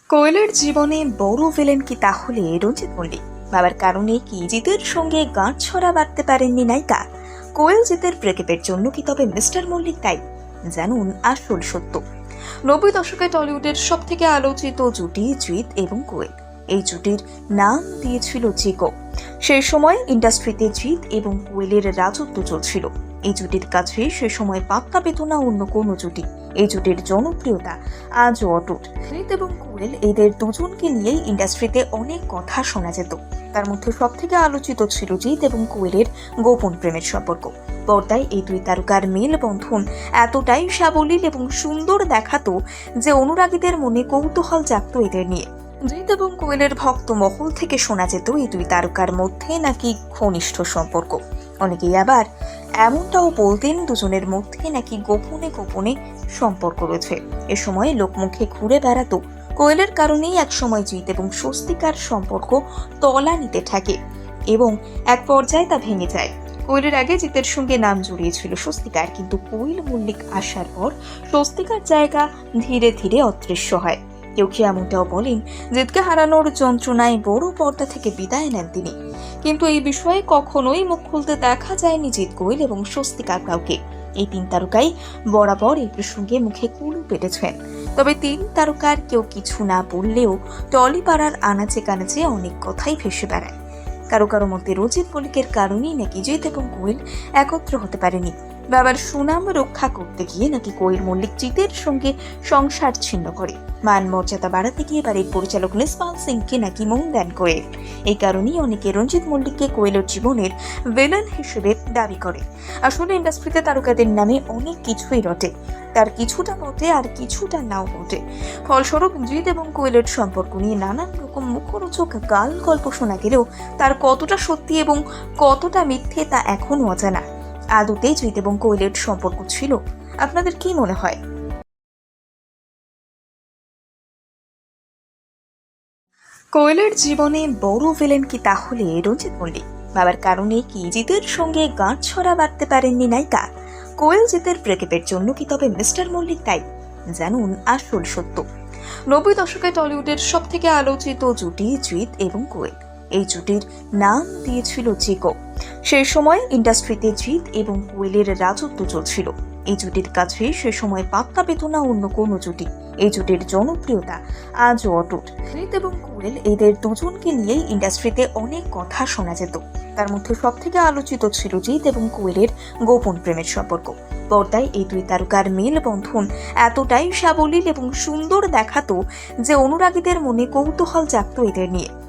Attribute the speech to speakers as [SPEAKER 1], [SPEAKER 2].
[SPEAKER 1] কোয়েলের জীবনে বড় ভিলেন কি তাহলে রঞ্জিত মল্লিক? বাবার কারণে কি জিতের সঙ্গে গাঁটছড়া বাঁধতে পারেননি নায়িকা? কোয়েল জিতের ব্রেকআপের জন্য কি তবে মিস্টার মল্লিক দায়ী? জানুন আসল সত্য। 90 দশকে টলিউডের সব থেকে আলোচিত জুটি জিৎ এবং কোয়েল। এই জুটির নাম দিয়েছিল চিকো। সেই সময় ইন্ডাস্ট্রিতে জিৎ এবং কোয়েলের রাজত্ব চলছিল। এই জুটির কাছে সে সময় পাত্তা পেত না অন্য কোনো জুটি। এই জুটির জনপ্রিয়তা আজও অটুট। জিৎ এবং কোয়েল এদের দুজনকে নিয়েই ইন্ডাস্ট্রিতে অনেক কথা শোনা যেত। তার মধ্যে সব থেকে আলোচিত ছিল জিৎ এবং কোয়েলের গোপন প্রেমের সম্পর্ক। পর্দায় এই দুই তারকার মেলবন্ধন এতটাই সাবলীল এবং সুন্দর দেখাতো যে অনুরাগীদের মনে কৌতূহল জাগত এদের নিয়ে। জিৎ এবং কোয়েলের ভক্ত মহল থেকে শোনা যেত এই দুই তারকার মধ্যে নাকি ঘনিষ্ঠ সম্পর্ক। অনেকেই আবার এমনটাও বলতেন দুজনের মধ্যে নাকি গোপনে গোপনে সম্পর্ক রয়েছে। এ সময় লোকমুখে ঘুরে বেড়াতো কোয়েলের কারণেই একসময় জিৎ এবং স্বস্তিকার সম্পর্ক তলানিতে থাকে এবং এক পর্যায়ে তা ভেঙে যায়। কোয়েলের আগে জিতের সঙ্গে নাম জড়িয়েছিল স্বস্তিকার, কিন্তু কোয়েল মল্লিক আসার পর স্বস্তিকার জায়গা ধীরে ধীরে অদৃশ্য হয়। কেউ কেউ এমনটাও বলেন জিতকে হারানোর যন্ত্রণায় বড় পর্দা থেকে বিদায় নেন তিনি। কিন্তু এই বিষয়ে কখনোই মুখ খুলতে দেখা যায়নি জিৎ, কোয়েল এবং স্বস্তিকার কাউকে। এই তিন তারকাই বরাবর এই প্রসঙ্গে মুখে কুলু পেটেছেন। তবে তিন তারকার কেউ কিছু না বললেও টলিপাড়ার আনাচে কানাচে অনেক কথাই ভেসে বেড়ায়। কারো কারো মধ্যে রঞ্জিত মল্লিকের কারণেই নাকি জিৎ এবং কোয়েল একত্র হতে পারেনি। বাবার সুনাম রক্ষা করতে গিয়ে নাকি কোয়েল মল্লিক জিতের সঙ্গে সংসার ছিন্ন করে। মান মর্যাদা বাড়াতে গিয়ে বাড়ির পরিচালক নিসপাল সিংকে নাকি মন দেন কোয়েল। এই কারণেই অনেকে রঞ্জিত মল্লিককে কোয়েলের জীবনের ভিলেন হিসেবে দাবি করে। আসলে ইন্ডাস্ট্রিতে তারকাদের নামে অনেক কিছুই রটে, তার কিছুটা বটে আর কিছুটা নাও বটে। ফলস্বরূপ জিৎ এবং কোয়েলের সম্পর্ক নিয়ে নানান রকম মুখরোচক গাল গল্প শোনা গেলেও তার কতটা সত্যি এবং কতটা মিথ্যে তা এখনো অজানা। আদতে জিৎ এবং কোয়েলের সম্পর্ক ছিল? আপনাদের কি মনে হয়? কোয়েলের জীবনে বড় ভিলেন কি তাহলে রঞ্জিত মল্লিক? বাবার কারণে কি জিতের সঙ্গে গাঁটছড়া বাঁধতে পারেননি নায়িকা? কোয়েল জিতের ব্রেকআপের জন্য কি তবে মিস্টার মল্লিক দায়ী? জানুন আসল সত্য। 90 দশকে টলিউডের সব থেকে আলোচিত জুটি জিৎ এবং কোয়েল। এই জুটির নাম দিয়েছিল চিকো। সেই সময় ইন্ডাস্ট্রিতে জিৎ এবং কোয়েলের রাজত্ব চলছিল। এই জুটির কাছে সে সময় পাত্তা পেত না অন্য কোনো জুটি। এই জুটির জনপ্রিয়তা আজও অটুট। জিৎ এবং কোয়েল এদের দুজনকে নিয়েই ইন্ডাস্ট্রিতে অনেক কথা শোনা যেত। তার মধ্যে সব থেকে আলোচিত ছিল জিৎ এবং কোয়েলের গোপন প্রেমের সম্পর্ক। পর্দায় এই দুই তারকার মেলবন্ধন এতটাই সাবলীল এবং সুন্দর দেখাতো যে অনুরাগীদের মনে কৌতূহল জাগত এদের নিয়ে।